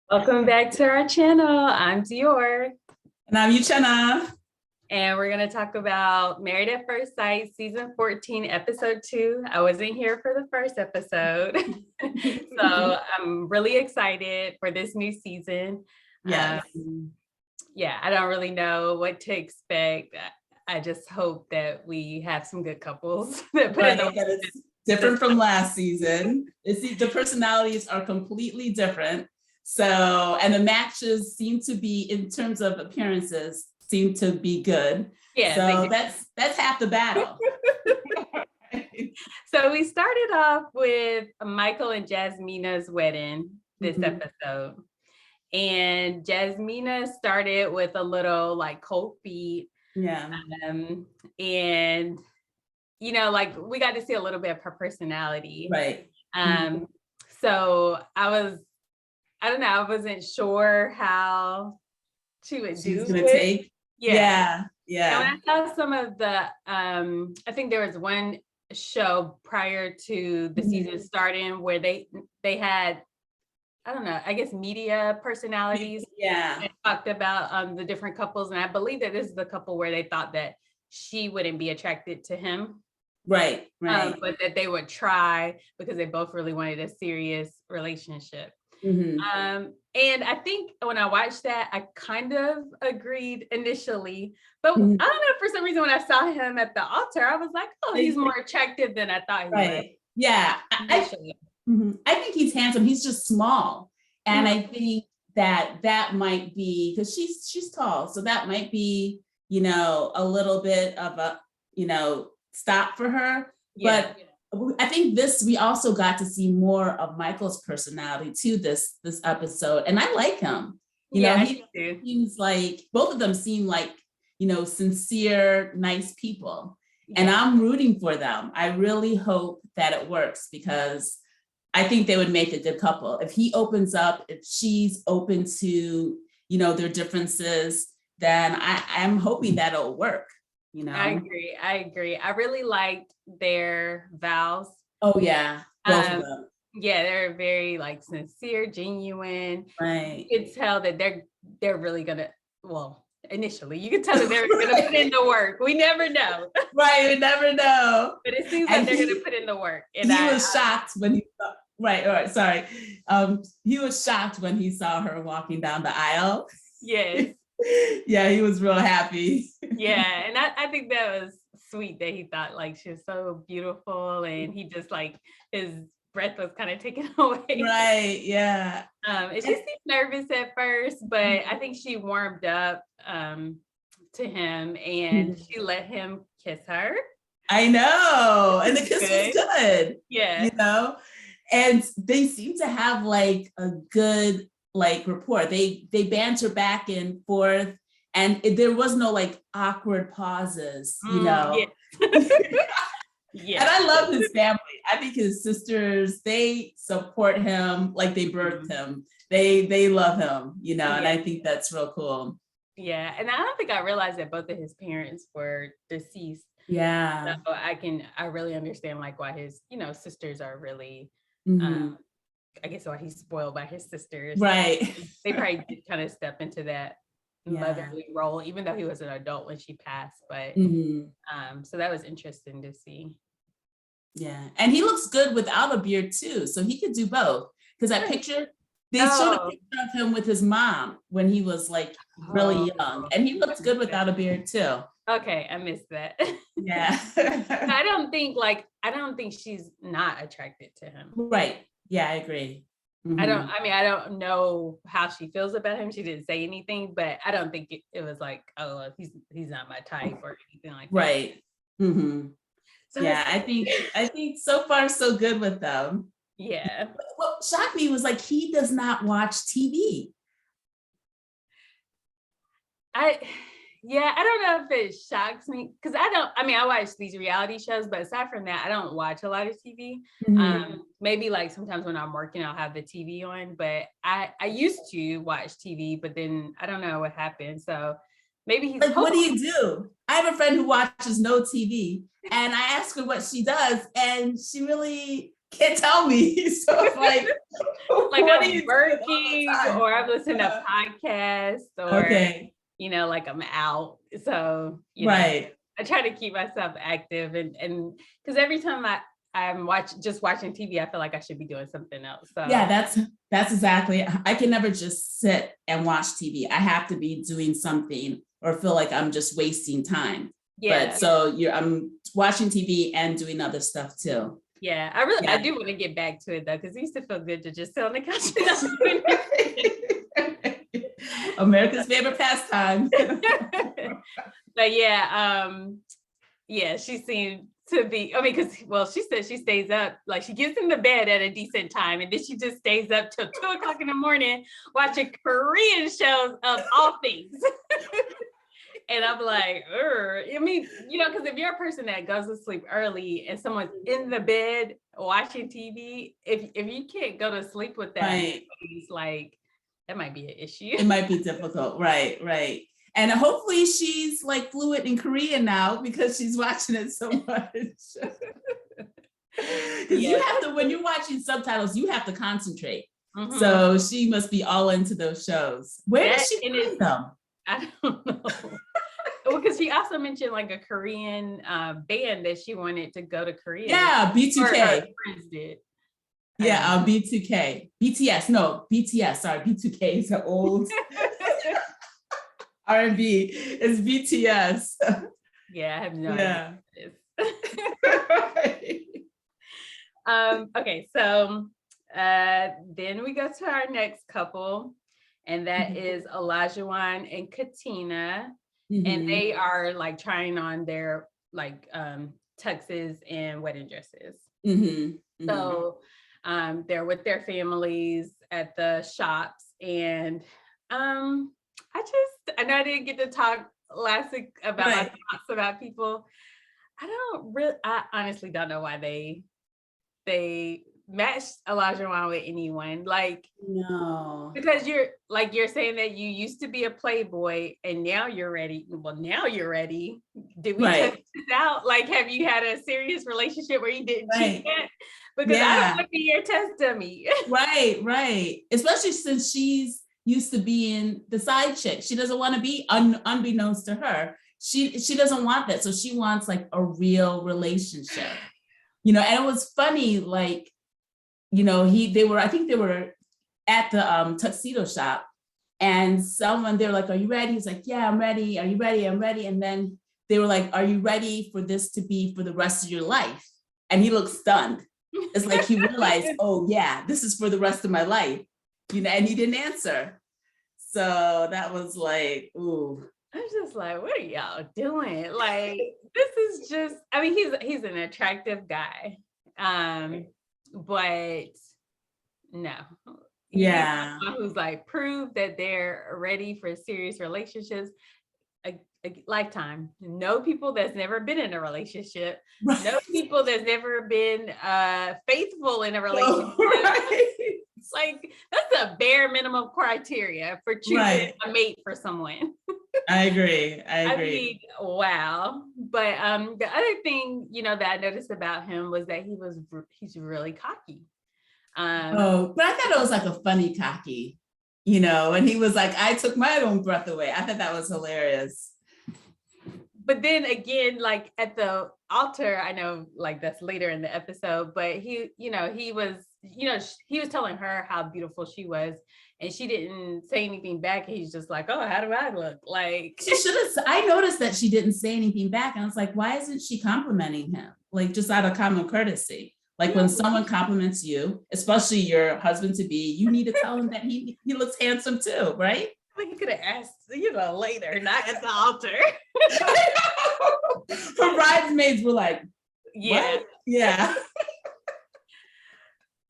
Welcome back to our channel. I'm Dior, And I'm Uchenna. and we're going to talk about Married at First Sight, season 14, episode 2. I wasn't here for the first episode, so I'm really excited for this new season. Yes. Yeah, I don't really know what to expect. I just hope that we have some good couples that That it's different from last season. The personalities are completely different. So, and the matches seem to be, in terms of appearances, seem to be good. Yeah. So that's half the battle. So we started off with Michael and Jasmina's wedding this episode. And Jasmina started with a little like cold feet. Yeah. And you know, like we got to see a little bit of her personality. Right. So I don't know, I wasn't sure how she would do She's gonna it. take. Yeah. And when I saw some of the I think there was one show prior to the season starting where they had, I don't know, I guess media personalities. Yeah. And talked about the different couples. And I believe that this is the couple where they thought that she wouldn't be attracted to him. Right. But that they would try because they both really wanted a serious relationship. And I think when I watched that, I kind of agreed initially, but I don't know, for some reason when I saw him at the altar, I was like, oh, he's more attractive than I thought he was. Yeah. I think he's handsome. He's just small. And I think that might be, because she's tall. So that might be, a little bit of a, stop for her. Yeah. But I think we also got to see more of Michael's personality too this episode. And I like him. He seems like, both of them seem like, sincere, nice people. Yeah. And I'm rooting for them. I really hope that it works because I think they would make a good couple. If he opens up, if she's open to, their differences, then I'm hoping that it'll work. I agree. I really liked their vows. Oh yeah. Both of them. Yeah, they're very like sincere, genuine. Right. You can tell that they're really gonna, well, initially you can tell that they're gonna put in the work. We never know. Right, we never know. But it seems like they're gonna put in the work. And he was shocked when he saw, right, sorry. He was shocked when he saw her walking down the aisle. Yes. Yeah, he was real happy. Yeah, and I think that was sweet that he thought like she was so beautiful, and he just like his breath was kind of taken away. Right, yeah. And she seemed nervous at first, but I think she warmed up to him, and she let him kiss her. I know, and the kiss was good. Yeah. And they seem to have like a good rapport. They banter back and forth, and there was no like awkward pauses, Yeah. Yeah. And I love his family. I think his sisters, they support him like they birthed him. They love him, and I think that's real cool. Yeah, and I don't think I realized that both of his parents were deceased. Yeah. So I really understand like why his, sisters are really I guess why he's spoiled by his sisters. Right. They probably did kind of step into that motherly role, even though he was an adult when she passed. But so that was interesting to see. Yeah. And he looks good without a beard too. So he could do both. Because that picture, they showed a picture of him with his mom when he was like really young. And he looks good without a beard too. Okay, I missed that. Yeah. I don't think she's not attracted to him. Right. Yeah, I agree. I don't know how she feels about him. She didn't say anything, but I don't think it was like, oh, he's not my type or anything like that. Right. So yeah, I think so far so good with them. Yeah. What shocked me was like he does not watch TV. I don't know if it shocks me because I watch these reality shows, but aside from that, I don't watch a lot of TV. Maybe like sometimes when I'm working, I'll have the TV on, but I used to watch TV, but then I don't know what happened. So maybe he's like, what do you do? I have a friend who watches no TV and I ask her what she does and she really can't tell me. So it's like I'm working or I'm listening to podcasts or, okay. Like I'm out. So, right. I try to keep myself active and because every time I'm watching TV, I feel like I should be doing something else. So yeah, that's exactly. I can never just sit and watch TV. I have to be doing something or feel like I'm just wasting time. Yeah. But so I'm watching TV and doing other stuff too. Yeah, I do want to get back to it though, because it used to feel good to just sit on the couch. America's favorite pastime. But she seemed to be, because she said she stays up, like she gets in the bed at a decent time and then she just stays up till 2:00 in the morning watching Korean shows of all things. And I'm like, because if you're a person that goes to sleep early and someone's in the bed watching TV, if you can't go to sleep with that, it's like, that might be an issue. It might be difficult. Right. And hopefully she's like fluent in Korean now because she's watching it so much. Because you have to, when you're watching subtitles, you have to concentrate. Mm-hmm. So she must be all into those shows. Where does she find them? I don't know. Well, because she also mentioned like a Korean band that she wanted to go to Korea. Yeah, B2K. Her friends did. Yeah, B2K. BTS. No, BTS. Sorry, B2K is an old R&B. It's BTS. Yeah, I have no idea. Okay, so then we go to our next couple, and that is Olajuwon and Katina. Mm-hmm. And they are like trying on their like tuxes and wedding dresses. Mm-hmm. Mm-hmm. So they're with their families at the shops, and I know I didn't get to talk last week about my thoughts about people. I honestly don't know why they matched Olajuwon with anyone. Like, no, because you're saying that you used to be a playboy and now you're ready. Well, now you're ready. Did we test this out? Like, have you had a serious relationship where you didn't cheat yet? Because I don't want to be your test dummy. Right. Especially since she's used to being the side chick. She doesn't want to be unbeknownst to her. She doesn't want that. So she wants like a real relationship. And it was funny, like, I think they were at the tuxedo shop, and they were like, "Are you ready?" He's like, "Yeah, I'm ready. Are you ready?" "I'm ready." And then they were like, "Are you ready for this to be for the rest of your life?" And he looked stunned. It's like he realized, oh yeah, this is for the rest of my life, and he didn't answer. So that was like, ooh. I'm just like, what are y'all doing? Like, this is just, he's an attractive guy. But no. Yeah. Who's like proved that they're ready for serious relationships. A lifetime. Know people that's never been in a relationship. Right. Know people that's never been faithful in a relationship. It's like, that's a bare minimum criteria for choosing a mate for someone. I agree. Wow. But the other thing, that I noticed about him was that he's really cocky. But I thought it was like a funny cocky, and he was like, I took my own breath away. I thought that was hilarious. But then again, like at the altar, I know like that's later in the episode, but he was telling her how beautiful she was, and she didn't say anything back. He's just like, oh, how do I look? Like, she should have. I noticed that she didn't say anything back, and I was like, why isn't she complimenting him? Like, just out of common courtay. Like, when someone compliments you, especially your husband to be, you need to tell him that he looks handsome too, right? Well, you could have asked, later, not at the altar. Her bridesmaids were like, yeah. What? Yeah.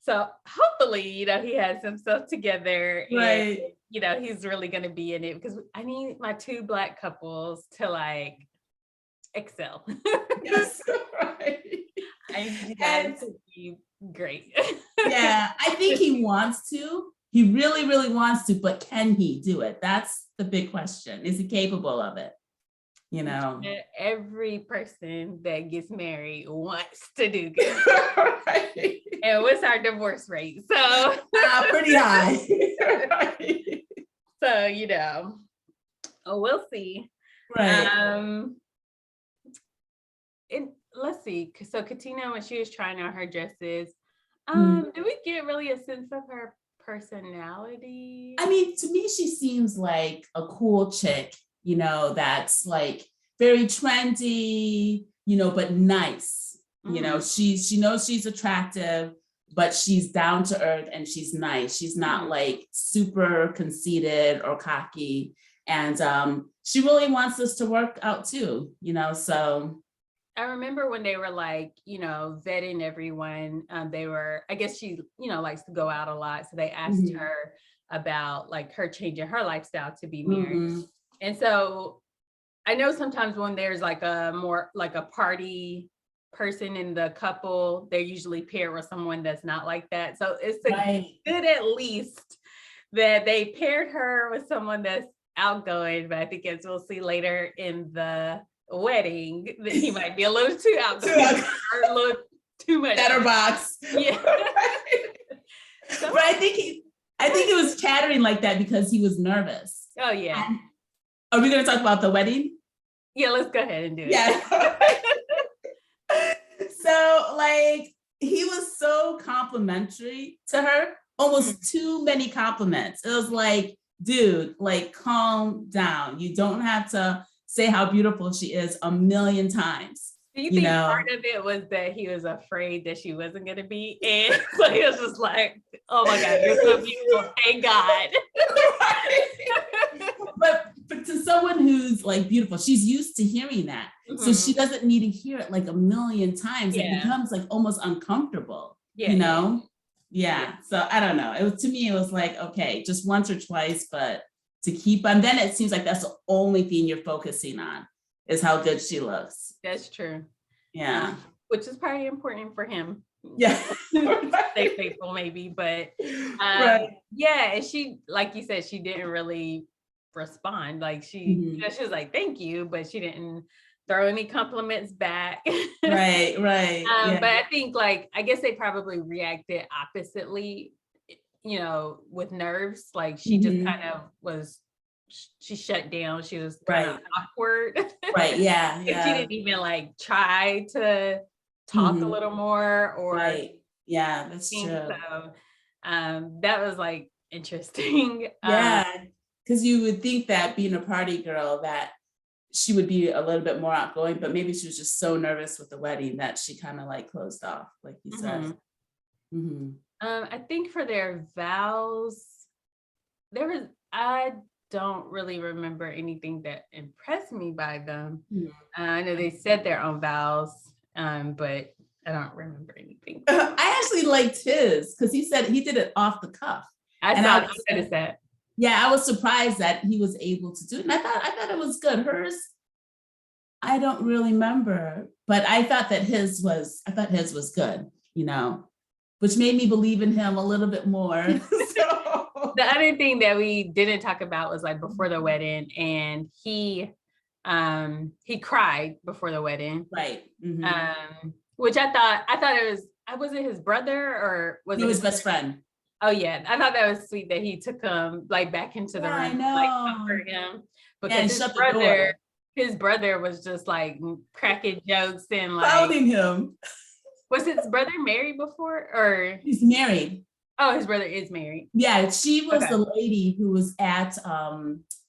So hopefully, he has himself together, right? And, he's really going to be in it, because I need my two Black couples to like excel. Yes, right. I need that to be great. Yeah, I think he wants to. He really, really wants to, but can he do it? That's the big question. Is he capable of it? you know. Every person that gets married wants to do good. Right. And what's our divorce rate? So pretty high. Right. So, you know, we'll see. Right. Let's see. So Katina, when she was trying on her dresses, Mm. do we get really a sense of her personality? I mean, to me, she seems like a cool chick, you know, that's like very trendy, you know, but nice. You know, she knows she's attractive, but she's down to earth and she's nice. She's not like super conceited or cocky. And she really wants this to work out too, you know, so. I remember when they were like, you know, vetting everyone, they were, I guess she, you know, likes to go out a lot. So they asked her about like her changing her lifestyle to be married. And so I know sometimes when there's like a more like a party person in the couple, they're usually paired with someone that's not like that. So it's good at least that they paired her with someone that's outgoing, but I think as we'll see later in the wedding that he might be a little too outgoing or a little too much chatterbox. Yeah. So, but I think he was chattering like that because he was nervous. Oh yeah. And are we going to talk about the wedding? Yeah, let's go ahead and do it. Yeah. So like he was so complimentary to her, almost too many compliments. It was like, dude, like calm down. You don't have to say how beautiful she is a million times. Do you think part of it was that he was afraid that she wasn't going to be? And so he was just like, oh my God, you're so beautiful. Thank God. But to someone who's like beautiful, she's used to hearing that. So she doesn't need to hear it like a million times. It becomes like almost uncomfortable, you know? Yeah. So I don't know. It was, to me, it was like, okay, just once or twice, but to keep on, then it seems like that's the only thing you're focusing on is how good she looks. That's true. Yeah. Which is probably important for him. Yeah. Stay faithful maybe, but yeah, and she, like you said, she didn't really respond. Like she, you know, she was like, thank you, but she didn't throw any compliments back. Right. But I think like, I guess they probably reacted oppositely, you know, with nerves. Like she just kind of was, she shut down. She was kind of awkward. Right. Yeah. She didn't even like try to talk a little more or yeah, that's true. So that was like interesting. Yeah, because you would think that being a party girl that she would be a little bit more outgoing, but maybe she was just so nervous with the wedding that she kind of like closed off, like you said. I think for their vows, I don't really remember anything that impressed me by them. I know they said their own vows, but I don't remember anything. I actually liked his because he said he did it off the cuff. I noticed that. Yeah, I was surprised that he was able to do it. And I thought it was good. Hers, I don't really remember, but I thought his was good, you know, which made me believe in him a little bit more. The other thing that we didn't talk about was like before the wedding, and he cried before the wedding. Right. Which I thought it was it his brother or was it his best friend? Oh yeah, I thought that was sweet that he took him like back into the room, like comfort him, because his brother was just like cracking jokes and like clowning him. Was his brother married before or? He's married. Oh, his brother is married. Yeah, she was the lady who was at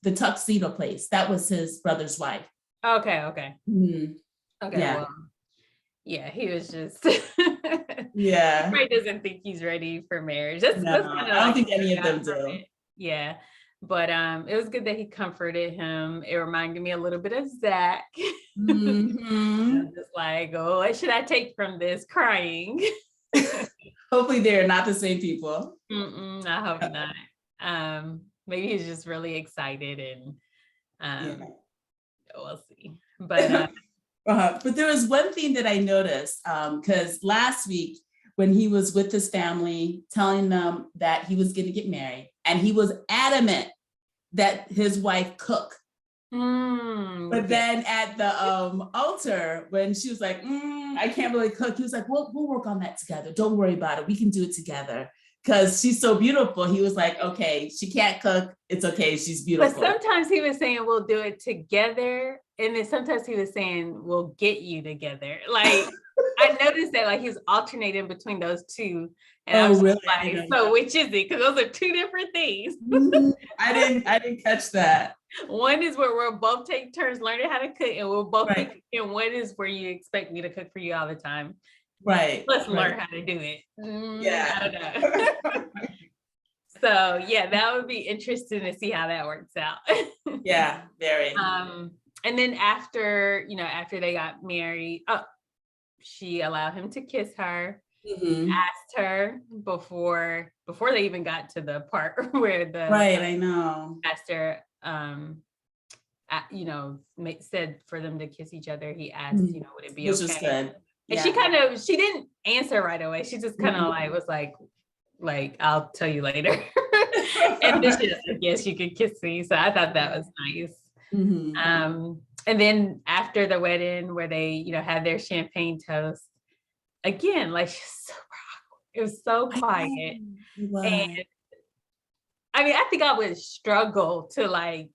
the tuxedo place. That was his brother's wife. Okay. Okay. Yeah. Well, yeah, he was just. Yeah. He doesn't think he's ready for marriage. I don't think any of them do. Yeah. But it was good that he comforted him. It reminded me a little bit of Zach. I'm just like, oh, what should I take from this? Crying. Hopefully they're not the same people. I hope not. Maybe he's just really excited and we'll see. But but there was one thing that I noticed because last week when he was with his family telling them that he was going to get married and he was adamant that his wife cook. But then at the altar, when she was like, I can't really cook, he was like, we'll work on that together. Don't worry about it. We can do it together. Because she's so beautiful. He was like, okay, she can't cook. It's okay. She's beautiful. But sometimes he was saying we'll do it together. And then sometimes he was saying we'll get you together. Like, I noticed that like he's alternating between those two. And I was really? Like, so which is it? Because those are two different things. I didn't catch that. One is where we'll both take turns learning how to cook, and we'll both be cooking. One is where you expect me to cook for you all the time. Right. Let's learn how to do it. Yeah. I don't know. So yeah, that would be interesting to see how that works out. Yeah, very. And then after they got married, she allowed him to kiss her, asked her before they even got to the part where the I know. pastor said for them to kiss each other. He asked, would it be okay? Which is good. And she didn't answer right away. She just kind of was like, I'll tell you later. And then she was like, yes, you could kiss me. So I thought that was nice. And then after the wedding where they, had their champagne toast, again, like so it was so quiet. And I mean, I think I would struggle to try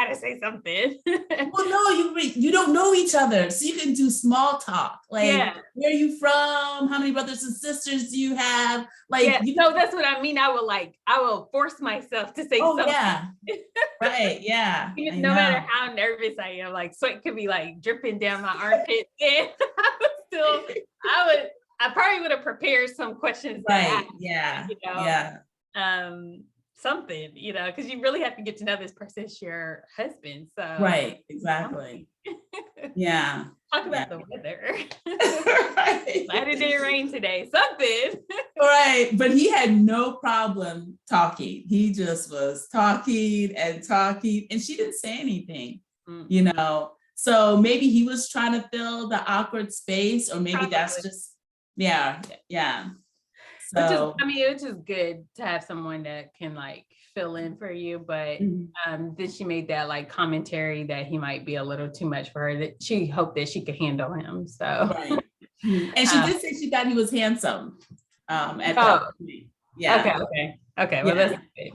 to say something. Well, no, you don't know each other. So you can do small talk. Like, where are you from? How many brothers and sisters do you have? Like, so that's what I mean. I will force myself to say something. Yeah. Right. Yeah. No matter how nervous I am, like sweat could be like dripping down my armpit. And I probably would have prepared some questions. Right. Yeah. Something, because you really have to get to know this person as your husband. So right, exactly. Yeah. Talk about the weather. Glad it didn't rain today. Something. Right. But he had no problem talking. He just was talking, and she didn't say anything, So maybe he was trying to fill the awkward space, or maybe that's just yeah. So, it's just good to have someone that can fill in for you. But then she made that commentary that he might be a little too much for her, that she hoped that she could handle him. So, and she did say she thought he was handsome. At that point. Yeah. Okay. Well, that's good.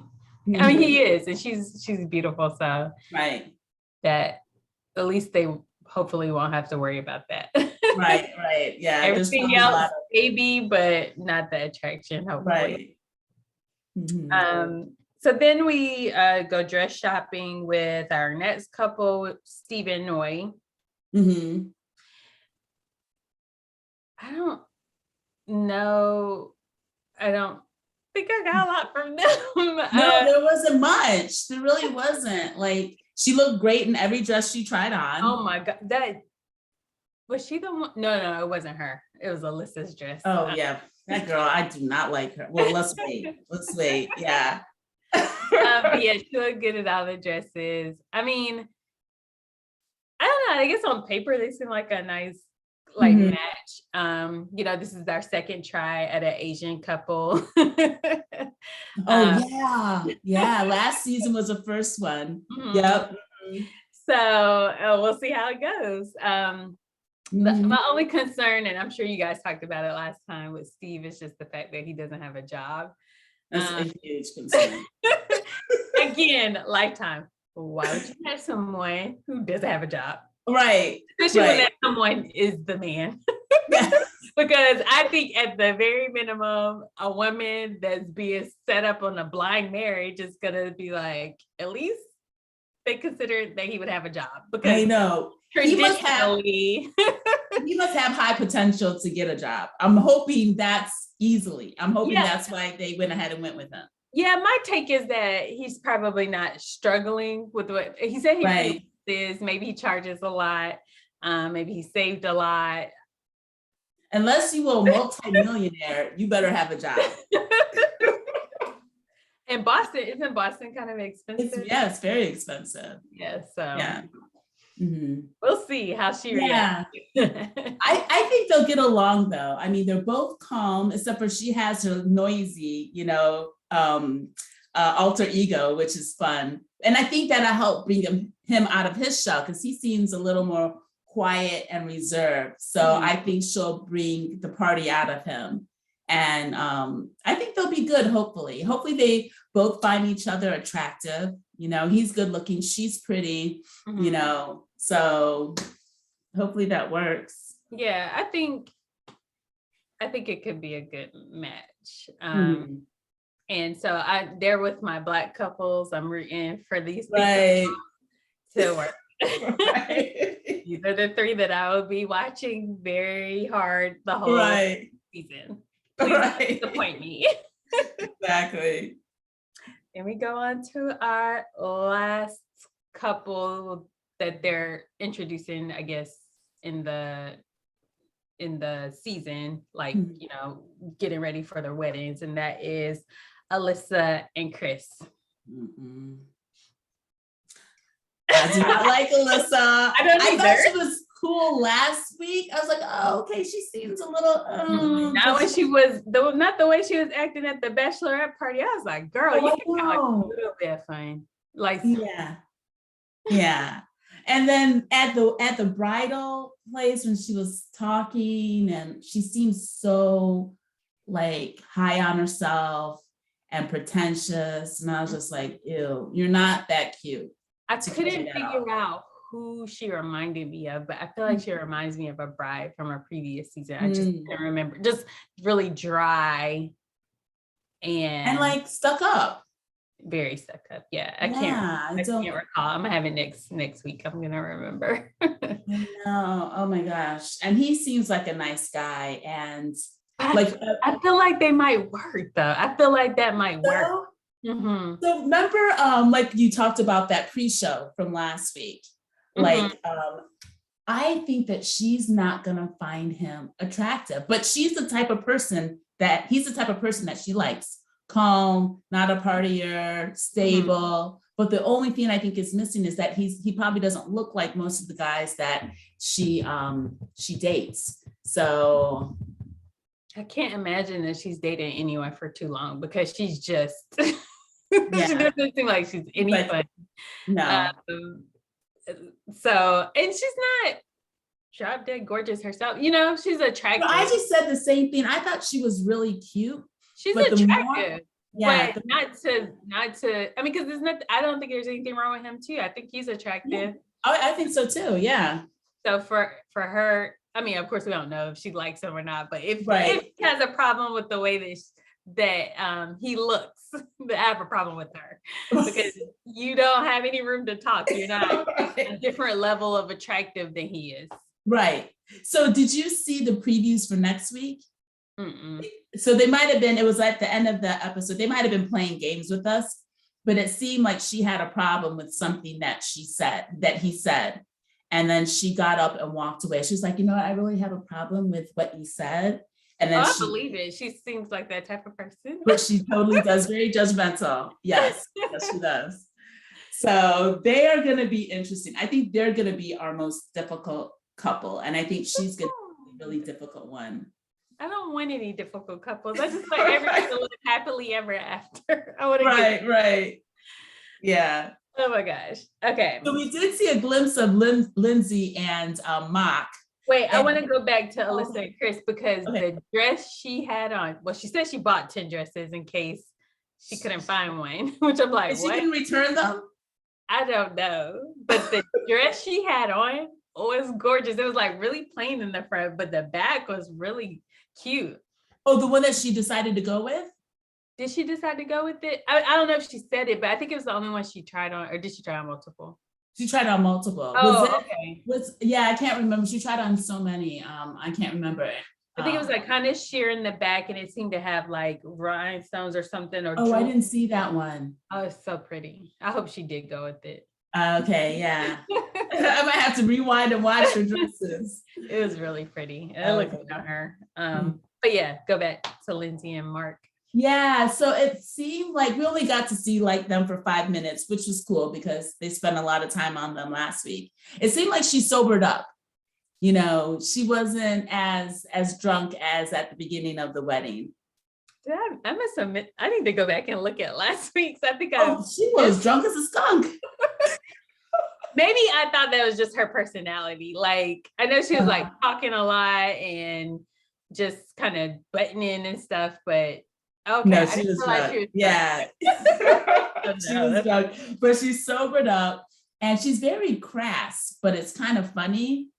I mean, he is, and she's beautiful. So, that at least they hopefully won't have to worry about that. Right. Yeah. Everything else, maybe, but not the attraction, hopefully. Right. So then we go dress shopping with our next couple, Steve and Noi. I don't know. I don't think I got a lot from them. No, there wasn't much. There really wasn't. Like, she looked great in every dress she tried on. Oh my God. Was she the one? No, it wasn't her. It was Alyssa's dress. Oh yeah. That girl, I do not like her. Well, let's wait. Yeah. But yeah, she looked good at all the dresses. I mean, I don't know. I guess on paper, they seem like a nice match. This is our second try at an Asian couple. Yeah. Last season was the first one. Yep. So we'll see how it goes. My only concern, and I'm sure you guys talked about it last time with Steve, is just the fact that he doesn't have a job. That's a huge concern. Again, Lifetime. Why would you have someone who doesn't have a job? Right. Especially when that someone is the man. Because I think at the very minimum, a woman that's being set up on a blind marriage is gonna be like, at least they consider that he would have a job. Because I know. Traditionally, he must have high potential to get a job. I'm hoping that's why they went ahead and went with him. Yeah, my take is that he's probably not struggling with what he said he is. Maybe he charges a lot. Maybe he saved a lot. Unless you are a multi-millionaire, you better have a job. And isn't Boston kind of expensive? It's very expensive. Yeah, so yeah. We'll see how she reacts. I think they'll get along though. I mean, they're both calm, except for she has her noisy, alter ego, which is fun. And I think that'll help bring him out of his shell because he seems a little more quiet and reserved. So I think she'll bring the party out of him. And I think they'll be good, hopefully. Hopefully they both find each other attractive. He's good looking, she's pretty, so hopefully that works. Yeah, I think it could be a good match. And so they're with my Black couples. I'm rooting for these people to work. These are the 3 that I will be watching very hard the whole season. Please don't disappoint me. Exactly. And we go on to our last couple that they're introducing, I guess, in the season, like, getting ready for their weddings. And that is Alyssa and Chris. I do not like Alyssa. I thought she was cool last week. I was like, oh, okay, she seems a little. Not when she was, not the way she was acting at the bachelorette party. I was like, girl, you can have like a little bit of fun. Like, yeah. And then at the bridal place when she was talking, and she seems so like high on herself and pretentious, and I was just like, ew, you're not that cute. I couldn't figure out who she reminded me of, but I feel like she reminds me of a bride from a previous season. I just can't remember. Just really dry and like stuck up. Very stuck up. Yeah, I can't recall. I'm gonna have it next week. I'm gonna remember. I know. Oh my gosh. And he seems like a nice guy. And I feel like they might work though. I feel like that might work. So remember, like you talked about that pre-show from last week. Like, I think that she's not gonna find him attractive, but he's the type of person that she likes. Calm, not a partier, stable. But the only thing I think is missing is that he probably doesn't look like most of the guys that she dates. So I can't imagine that she's dating anyone for too long because she's just she doesn't seem like she's any fun. No. So, and she's not drop dead gorgeous herself. She's attractive. I just said the same thing. I thought she was really cute. She's attractive. But not to, I mean, because there's not, I don't think there's anything wrong with him too. I think he's attractive. Yeah. I think so too. Yeah. So for her, I mean, of course we don't know if she likes him or not, but if he has a problem with the way that he looks, I have a problem with her because you don't have any room to talk. You're not a different level of attractive than he is. Right. So did you see the previews for next week? Mm-mm. So they might have been, it was at the end of the episode, they might have been playing games with us, but it seemed like she had a problem with something that he said. And then she got up and walked away. She was like, I really have a problem with what you said. And then I believe it. She seems like that type of person. But she totally does, very judgmental. Yes, she does. So they are going to be interesting. I think they're going to be our most difficult couple. And I think she's going to be a really difficult one. I don't want any difficult couples. I just like everyone to live happily ever after. I want to right. Yeah. Oh my gosh. Okay. So we did see a glimpse of Lindsey and Mark. Wait, I want to go back to Alyssa and Chris because the dress she had on, well, she said she bought 10 dresses in case she couldn't find one, which I'm like, what? She didn't return them? I don't know. But the dress she had on was gorgeous. It was like really plain in the front, but the back was really cute. Oh, the one that she decided to go with? Did she decide to go with it? I don't know if she said it, but I think it was the only one she tried on, or did she try on multiple? She tried on multiple. Okay. I can't remember. She tried on so many. I can't remember. I think it was like kind of sheer in the back, and it seemed to have like rhinestones or something. I didn't see that one. Oh, it's so pretty. I hope she did go with it. Okay, yeah. I might have to rewind and watch her dresses. It was really pretty. It looked good on her. But yeah, go back to Lindsey and Mark. Yeah, so it seemed like we only got to see like them for 5 minutes, which was cool because they spent a lot of time on them last week. It seemed like she sobered up. She wasn't as drunk as at the beginning of the wedding. I must admit, I need to go back and look at last week's. I think she was drunk as a skunk. Maybe I thought that was just her personality. Like, I know she was like talking a lot and just kind of butting in and stuff, but okay. No, she was drunk. Yeah. She was drunk, but she's sobered up and she's very crass, but it's kind of funny,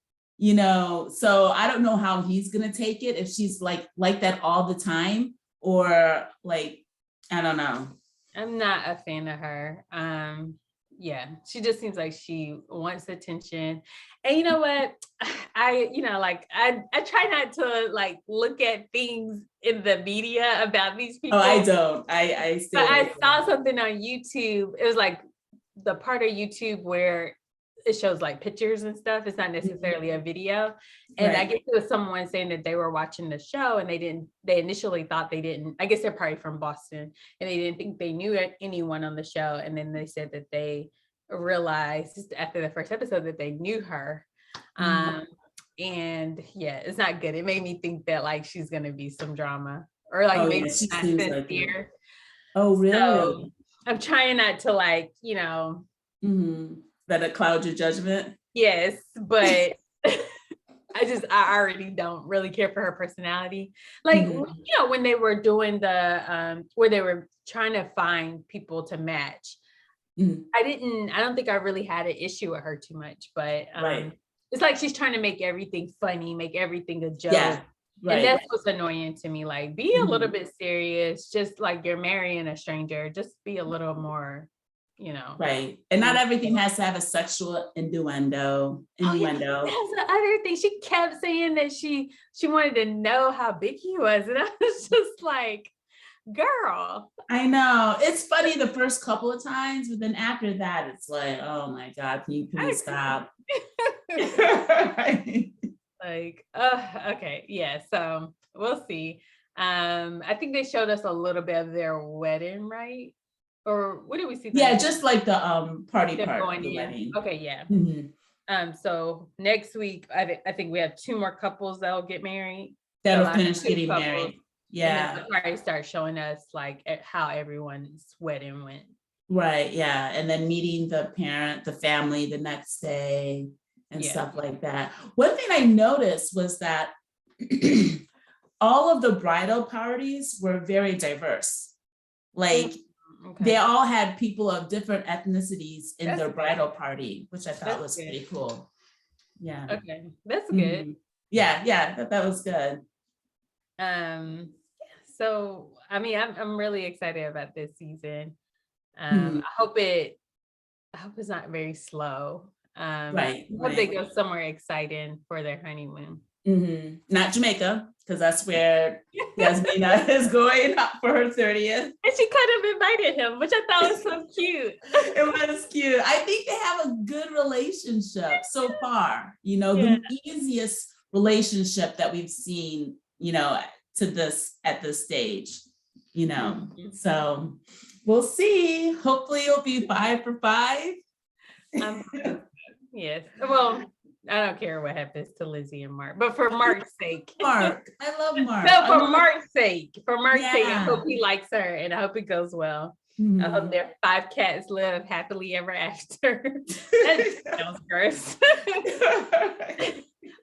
so I don't know how he's going to take it, if she's like that all the time, or like, I don't know. I'm not a fan of her. Yeah, she just seems like she wants attention. And you know what? I try not to like look at things in the media about these people. Oh, I don't. I saw something on YouTube. It was like the part of YouTube where it shows like pictures and stuff. It's not necessarily a video. And I guess it was someone saying that they were watching the show and they initially thought they didn't, I guess they're probably from Boston, and they didn't think they knew anyone on the show. And then they said that they realized after the first episode that they knew her. And yeah, it's not good. It made me think that like she's going to be some drama, or like maybe she's not sincere. Oh, really? So I'm trying not to like, that it clouds your judgment. Yes, but I already don't really care for her personality. Like, when they were doing the, where they were trying to find people to match, I don't think I really had an issue with her too much, but it's like she's trying to make everything funny, make everything a joke. Yeah, and that's what's annoying to me. Like, be a little bit serious, just like you're marrying a stranger, just be a little more, Right. And not everything has to have a sexual innuendo. That's the other thing. She kept saying that she wanted to know how big he was. And I was just like, girl. I know. It's funny the first couple of times, but then after that, it's like, oh my God, can you please stop? Like, okay. Yeah. So we'll see. I think they showed us a little bit of their wedding, right? Or what did we see? Yeah, just like the party part of the wedding. Okay, yeah. So next week, I think we have 2 more couples that'll get married. That'll finish getting married. Yeah. And then they'll probably start showing us like how everyone's wedding went. Right. Yeah. And then meeting the family the next day and stuff like that. One thing I noticed was that all of the bridal parties were very diverse. Like, they all had people of different ethnicities in their bridal party, which I thought was pretty cool. Yeah. Okay. That's good. Yeah. That was good. So, I mean, I'm really excited about this season. I hope it's not very slow. I hope they go somewhere exciting for their honeymoon. Not Jamaica, because that's where Jasmina is going for her 30th. And she kind of invited him, which I thought was so cute. It was cute. I think they have a good relationship so far. The easiest relationship that we've seen, at this stage, So we'll see. Hopefully it'll be 5 for 5. Yes. Well, I don't care what happens to Lindsey and Mark, but for Mark's sake. Mark. I love Mark. No, for Mark's sake. For Mark's sake, I hope he likes her and I hope it goes well. I hope their 5 cats live happily ever after. That sounds gross.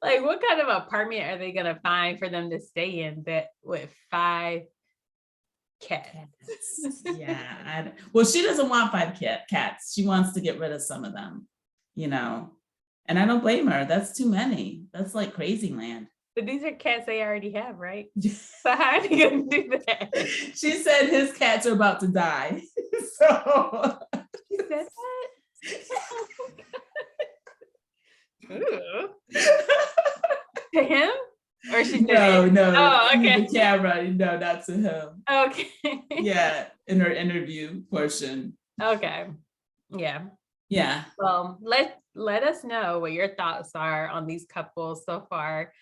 Like, what kind of apartment are they gonna find for them to stay in that with 5 cats? Yeah. Well, she doesn't want 5 cats. She wants to get rid of some of them, And I don't blame her. That's too many. That's like crazy land. But these are cats they already have, right? So how are you gonna do that? She said his cats are about to die. So she said that? To him? Or she said no. Oh, okay. The camera, no, not to him. Okay. Yeah, in her interview portion. Okay. Yeah. Yeah. Well, let us know what your thoughts are on these couples so far.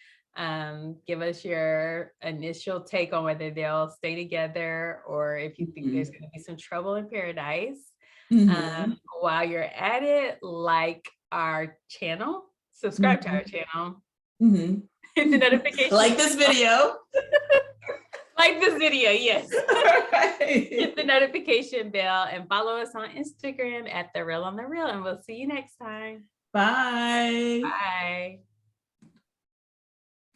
Give us your initial take on whether they'll stay together or if you think there's going to be some trouble in paradise. While you're at it, like our channel, subscribe to our channel, hit the notification, like this video. Like this video, yes. Right. Hit the notification bell and follow us on Instagram at The Real on the Real. And we'll see you next time. Bye. Bye.